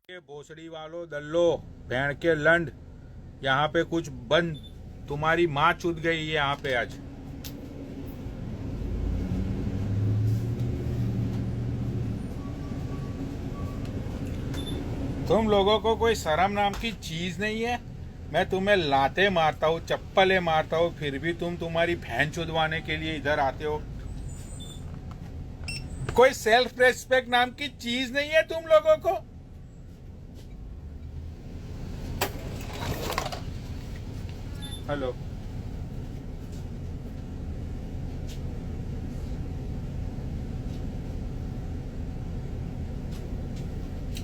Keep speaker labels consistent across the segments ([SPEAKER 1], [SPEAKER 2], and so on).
[SPEAKER 1] ये भोसड़ी वालों दल्लो भैंड के लंड, यहाँ पे कुछ बंद, तुम्हारी माँ चुद गई है यहाँ पे आज। तुम लोगों को कोई शर्म नाम की चीज नहीं है। मैं तुम्हें लाते मारता हूँ, चप्पलें मारता हूँ, फिर भी तुम तुम्हारी बहन चुदवाने के लिए इधर आते हो। कोई सेल्फ रेस्पेक्ट नाम की चीज नहीं है तुम लोगों को। हेलो,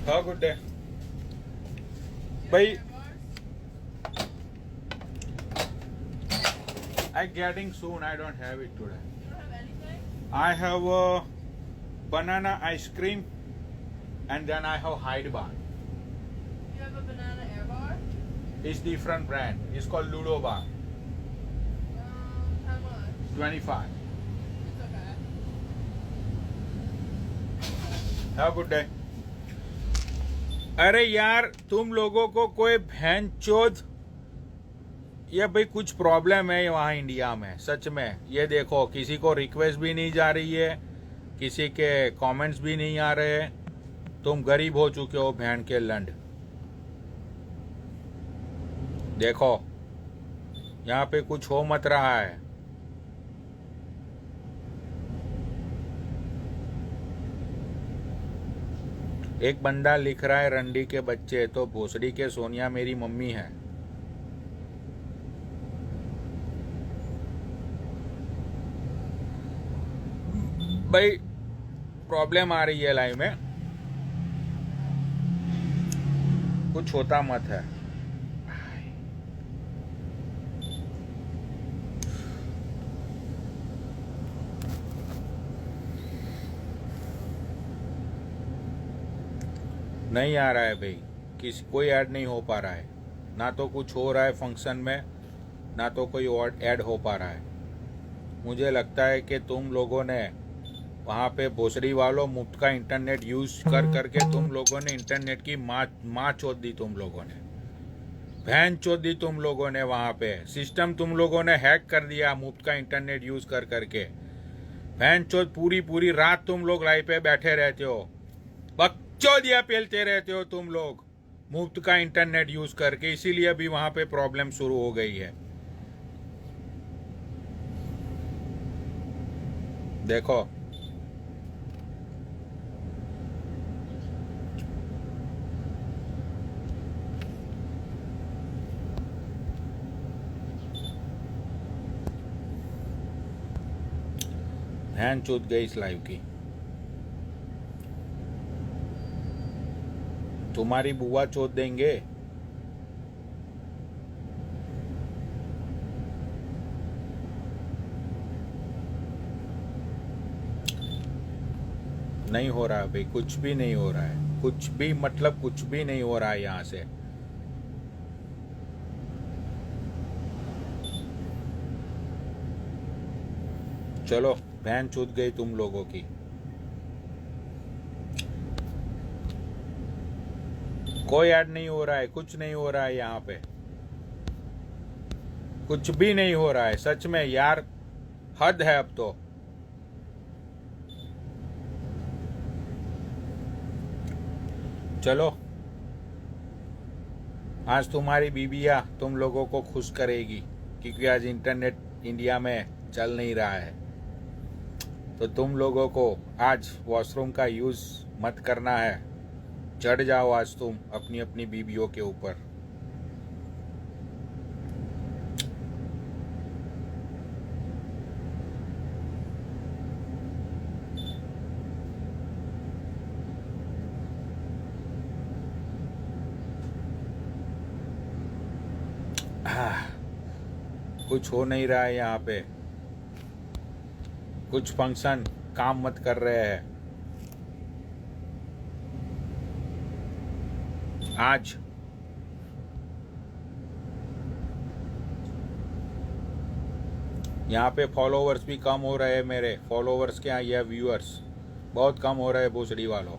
[SPEAKER 1] हाँ गुड डे भाई। I getting soon. I don't have it today.
[SPEAKER 2] You don't have anything?
[SPEAKER 1] I have a banana ice cream, and then I have Hyde bar.
[SPEAKER 2] You have a banana air bar?
[SPEAKER 1] It's different brand. It's called Ludo bar.
[SPEAKER 2] How much?
[SPEAKER 1] 25.
[SPEAKER 2] It's okay.
[SPEAKER 1] Have a good day. अरे यार, तुम लोगों को कोई बहन चोद या भाई कुछ प्रॉब्लम है वहाँ इंडिया में, सच में। ये देखो, किसी को रिक्वेस्ट भी नहीं जा रही है, किसी के कमेंट्स भी नहीं आ रहे। तुम गरीब हो चुके हो बहन के लंड। देखो, यहाँ पे कुछ हो मत रहा है। एक बंदा लिख रहा है, रंडी के बच्चे तो भोसड़ी के सोनिया मेरी मम्मी है। भाई प्रॉब्लम आ रही है लाइव में, कुछ होता मत है। नहीं आ रहा है भाई, कोई ऐड नहीं हो पा रहा है। ना तो कुछ हो रहा है फंक्शन में, ना तो कोई और ऐड हो पा रहा है। मुझे लगता है कि तुम लोगों ने वहाँ पे भोसड़ी वालों मुफ्त का इंटरनेट यूज कर करके तुम लोगों ने इंटरनेट की माँ चोद दी। तुम लोगों ने बहन चोद दी। तुम लोगों ने वहाँ पे सिस्टम तुम लोगों ने हैक कर दिया मुफ्त का इंटरनेट यूज कर करके। बहन चोद पूरी रात तुम लोग लाइव पे बैठे रहते हो, बकचोदिया पेलते रहते हो तुम लोग मुफ्त का इंटरनेट यूज करके। इसीलिए अभी वहाँ पे प्रॉब्लम शुरू हो गई है। देखो, बहन चूत गई इस लाइव की। तुम्हारी बुआ चोद देंगे। नहीं हो रहा है भाई, कुछ भी नहीं हो रहा है। कुछ भी मतलब कुछ भी नहीं हो रहा है यहां से। चलो, बहन चूत गई तुम लोगों की। कोई ऐड नहीं हो रहा है, कुछ नहीं हो रहा है यहाँ पे, कुछ भी नहीं हो रहा है। सच में यार, हद है अब तो। चलो, आज तुम्हारी बीबिया तुम लोगों को खुश करेगी, क्योंकि आज इंटरनेट इंडिया में चल नहीं रहा है। तो तुम लोगों को आज वॉशरूम का यूज मत करना है। चढ़ जाओ आज तुम अपनी अपनी बीबियों के ऊपर। कुछ हो नहीं रहा है यहाँ पे। कुछ फंक्शन काम मत कर रहे हैं आज। यहाँ पे फॉलोवर्स भी कम हो रहे हैं मेरे। फॉलोवर्स क्या, या व्यूअर्स बहुत कम हो रहे हैं भोसड़ी वालों।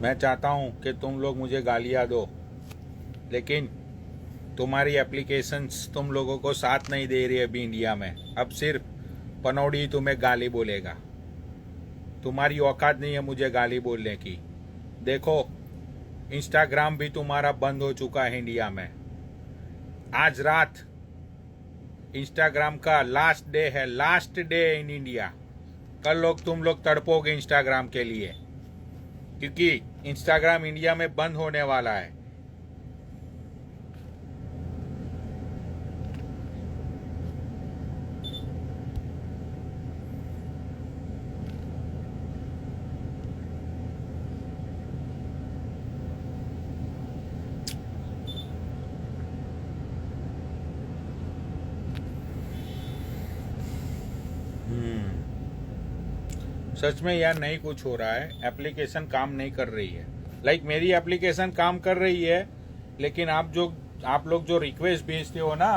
[SPEAKER 1] मैं चाहता हूँ कि तुम लोग मुझे गालियाँ दो, लेकिन तुम्हारी एप्लीकेशंस तुम लोगों को साथ नहीं दे रही है अभी इंडिया में। अब सिर्फ पनौड़ी तुम्हें गाली बोलेगा। तुम्हारी औकात नहीं है मुझे गाली बोलने की। देखो, इंस्टाग्राम भी तुम्हारा बंद हो चुका है इंडिया में। आज रात इंस्टाग्राम का लास्ट डे है, लास्ट डे इन इंडिया। कल तुम लोग तड़पोगे इंस्टाग्राम के लिए, क्योंकि इंस्टाग्राम इंडिया में बंद होने वाला है। सच में यार नहीं कुछ हो रहा है, एप्लीकेशन काम नहीं कर रही है। लाइक मेरी एप्लीकेशन काम कर रही है, लेकिन आप लोग जो रिक्वेस्ट भेजते हो ना,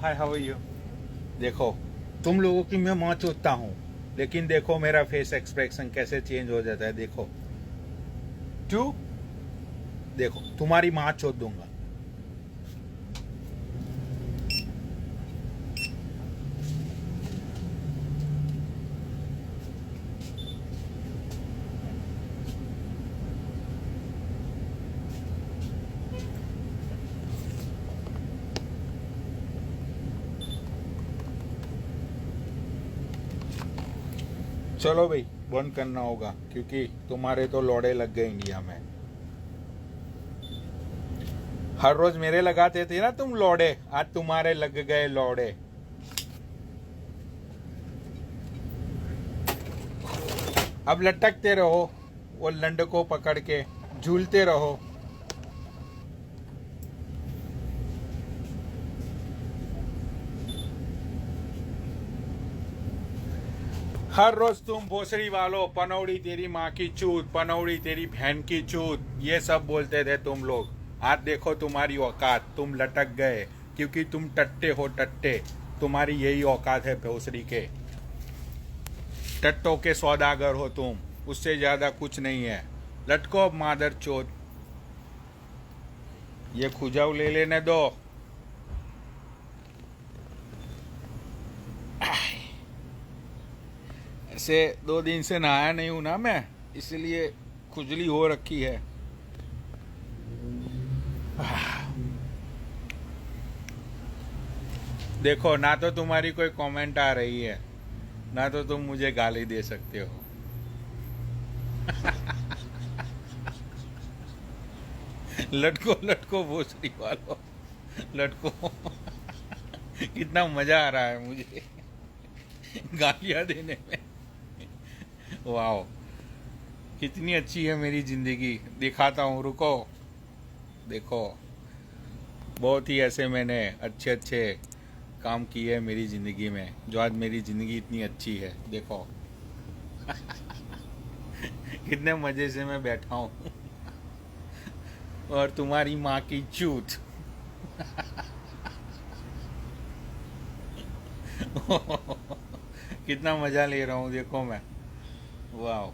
[SPEAKER 1] हाय हाउ आर यू, देखो तुम लोगों की मैं माँ चोदता हूँ, लेकिन देखो मेरा फेस एक्सप्रेशन कैसे चेंज हो जाता है। देखो देखो तुम्हारी माँ चोद दूंगा। चलो भाई, बंद करना होगा, क्योंकि तुम्हारे तो लौड़े लग गए इंडिया में। हर रोज मेरे लगाते थे ना तुम लौड़े, आज तुम्हारे लग गए लौड़े। अब लटकते रहो वो लंड को पकड़ के, झूलते रहो। हर रोज तुम भोसड़ी वालों, पनौड़ी तेरी माँ की चूत, पनौड़ी तेरी बहन की चूत, ये सब बोलते थे तुम लोग। आज देखो तुम्हारी औकात, तुम लटक गए, क्योंकि तुम टट्टे हो, टट्टे। तुम्हारी यही औकात है भोसड़ी के, टट्टों के सौदागर हो तुम, उससे ज्यादा कुछ नहीं है। लटको अब मादर चोद। ये खुजाऊ ले लेने दो। ऐसे 2 दिन से नहाया नहीं हूं ना मैं, इसलिए खुजली हो रखी है। देखो, ना तो तुम्हारी कोई कमेंट आ रही है, ना तो तुम मुझे गाली दे सकते हो। लटको लटको भोसड़ी वालों, लटको। कितना मजा आ रहा है मुझे गालियां देने में। वाओ, कितनी अच्छी है मेरी जिंदगी। दिखाता हूँ, रुको। देखो, बहुत ही ऐसे मैंने अच्छे अच्छे काम किए हैं मेरी जिंदगी में, जो आज मेरी जिंदगी इतनी अच्छी है। देखो कितने मजे से मैं बैठा हूँ। और तुम्हारी माँ की चूत। कितना मजा ले रहा हूँ, देखो मैं। वाह,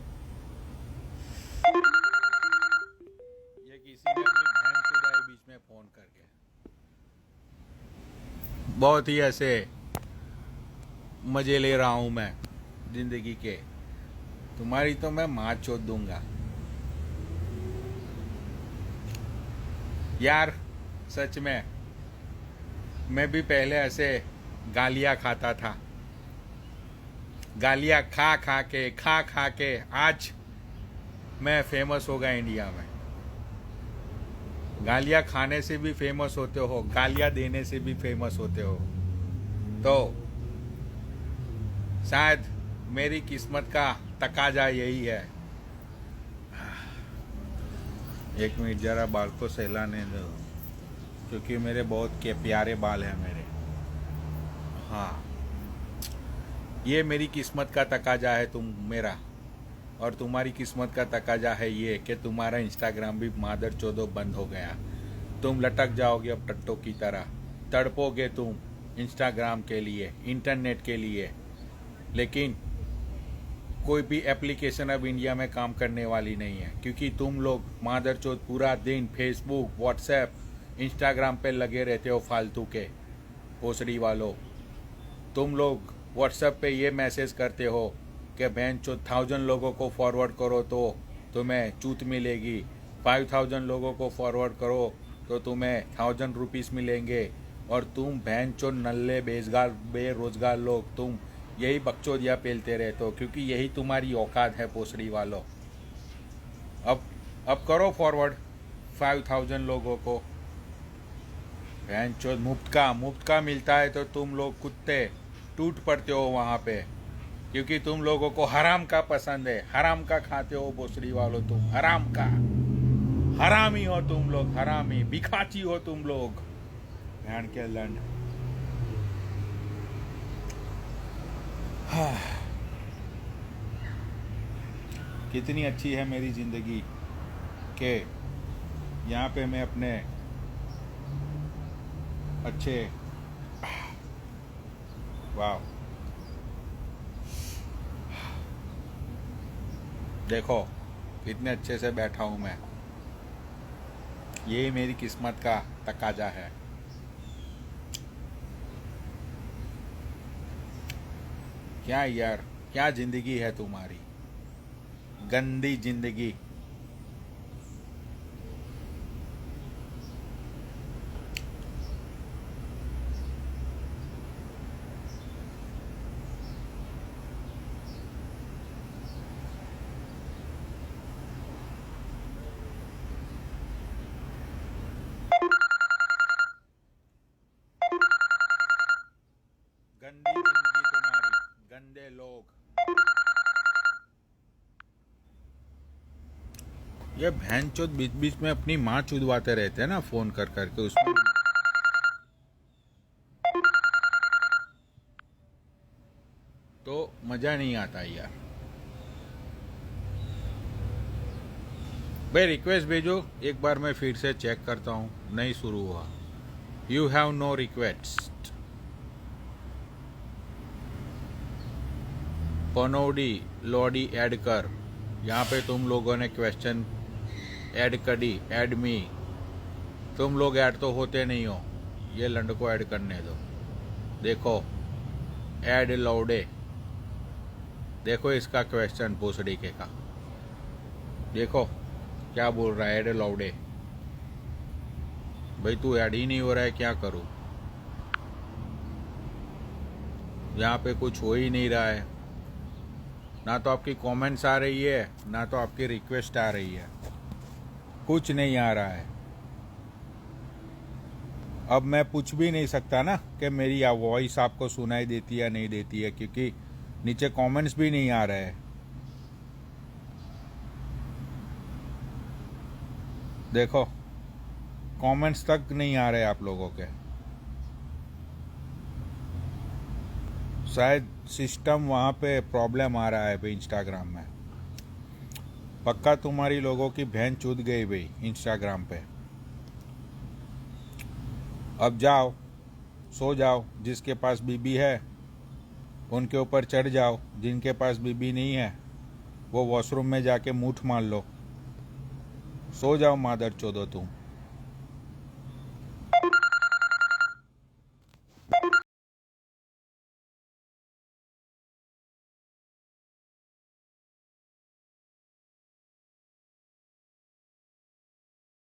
[SPEAKER 1] ये किसी ने अपनी बहन चुराई बीच में फोन करके। बहुत ही ऐसे मजे ले रहा हूं मैं जिंदगी के। तुम्हारी तो मैं माँ चोद दूंगा यार। सच में मैं भी पहले ऐसे गालियां खाता था, गालियां खा खा के आज मैं फेमस हो गया इंडिया में। गालियां खाने से भी फेमस होते हो, गालियां देने से भी फेमस होते हो, तो शायद मेरी किस्मत का तकाजा यही है। 1 मिनट जरा बाल को सहलाने दो, क्योंकि मेरे बहुत के प्यारे बाल हैं मेरे। हाँ, ये मेरी किस्मत का तकाजा है तुम मेरा, और तुम्हारी किस्मत का तकाजा है ये कि तुम्हारा इंस्टाग्राम भी मादर चोदो बंद हो गया। तुम लटक जाओगे अब टट्टो की तरह, तड़पोगे तुम इंस्टाग्राम के लिए, इंटरनेट के लिए, लेकिन कोई भी एप्लीकेशन अब इंडिया में काम करने वाली नहीं है, क्योंकि तुम लोग मादरचोद पूरा दिन फेसबुक, व्हाट्सएप, इंस्टाग्राम पे लगे रहते हो फालतू के भोसड़ी वालों। तुम लोग व्हाट्सएप पे ये मैसेज करते हो कि बहन चो 1000 लोगों को फॉरवर्ड करो तो तुम्हें चूत मिलेगी, 5000 लोगों को फॉरवर्ड करो तो तुम्हें 1000 रुपीज़ मिलेंगे, और तुम बहन चो नल्ले बेरोजगार लोग तुम यही बकचोदिया पेलते रहते हो, क्योंकि यही तुम्हारी औकात है भोसड़ी वालों। अब करो फॉरवर्ड 5000 लोगों को। बहन चो मुफ्त का मिलता है तो तुम लोग कुत्ते टूट पड़ते हो वहाँ पे, क्योंकि तुम लोगों को हराम का पसंद है, हराम का खाते हो भोसड़ी वालों, तुम हराम का हरामी हो, तुम लोग हरामी भिखाची हो तुम लोग, बहन के लंड। कितनी अच्छी है मेरी जिंदगी के यहाँ पे मैं अपने अच्छे, वाह देखो कितने अच्छे से बैठा हूँ मैं, यही मेरी किस्मत का तकाजा है। क्या यार, क्या जिंदगी है तुम्हारी, गंदी जिंदगी। गंदी जिंदगी तुम्हारी, गंदे लोग। ये बहनचोद बीच बीच में अपनी माँ चुदवाते रहते हैं ना फोन कर करके, उसमें तो मजा नहीं आता यार। भाई रिक्वेस्ट भेजो, एक बार मैं फिर से चेक करता हूँ, नहीं शुरू हुआ। You have no request. पनौडी लॉडी ऐड कर, यहाँ पे तुम लोगों ने क्वेश्चन ऐड करी, ऐड मी। तुम लोग ऐड तो होते नहीं हो, ये लंड को ऐड करने दो। देखो ऐड लौडे, देखो इसका क्वेश्चन भोसड़ी के का, देखो क्या बोल रहा है, ऐड लौडे। भाई तू ऐड ही नहीं हो रहा है, क्या करूं? यहाँ पे कुछ हो ही नहीं रहा है, ना तो आपकी कमेंट्स आ रही है, ना तो आपकी रिक्वेस्ट आ रही है, कुछ नहीं आ रहा है। अब मैं पूछ भी नहीं सकता ना कि मेरी वॉइस आपको सुनाई देती है या नहीं देती है, क्योंकि नीचे कमेंट्स भी नहीं आ रहे हैं। देखो कमेंट्स तक नहीं आ रहे आप लोगों के, शायद सिस्टम वहाँ पे प्रॉब्लम आ रहा है भाई इंस्टाग्राम में। पक्का तुम्हारी लोगों की बहन चूद गई भाई इंस्टाग्राम पे। अब जाओ सो जाओ, जिसके पास बीबी है उनके ऊपर चढ़ जाओ, जिनके पास बीबी नहीं है वो वॉशरूम में जाके मूठ मार लो, सो जाओ मादर चोदो तुम।